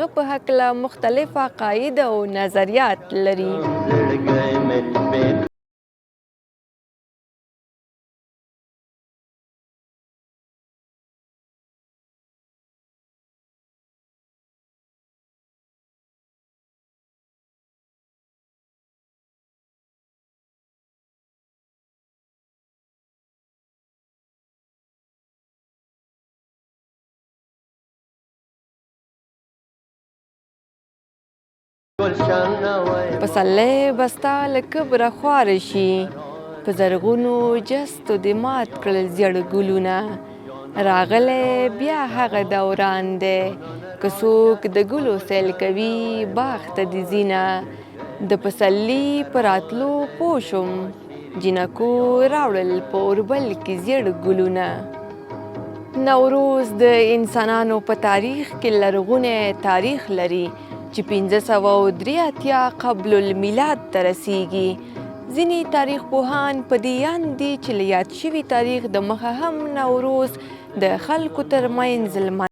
په هکله مختلف عقاید او نظریات لري. پسرلی به ستا له کبره خواره شي، په زرغونو جستو دې مات کړل زیړ ګلونه. راغلی بیا هغه دوران دی، که څوک د ګلو سیل کوي باغ ته دې ځینه. د پسرلي په راتلو پوه شوم، جینکو راوړل په اوربل کې زیړ ګلونه. نوروز د انسانانو په تاریخ کې لرغونی تاریخ لري چې 1583 قبل المیلاد ته رسیږي. ځینې تاریخ پوهان په دې یان دي چې له یاد شوي تاریخ د مخه هم نوروز د خلکو ترمنځ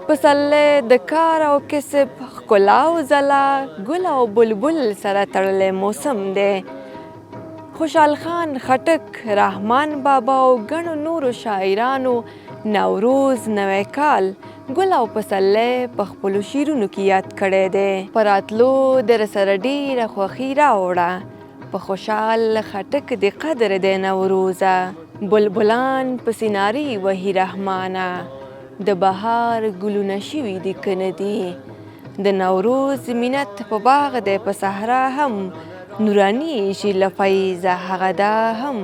پسرلی د کار او کسب ښکلا او ځلا، ګل او بلبل سره تړلی موسم دی. خوشحال خان خټک، رحمان بابا او ګڼو نورو شاعرانو نوروز، نوی کال، ګل او پسرلی په خپلو شعرونو کې یاد کړی دی. په راتلو در سره ډېره خوښي راوړه، په خوشحال خټک دې قدر دی نوروزه. بلبلان پسې نارې وهي رحمانه، د بهار ګلونه شوي دي که نه دي. د نوروز مینت په باغ دی په صحرا هم، نورانیږي له فیضه هغه دا هم.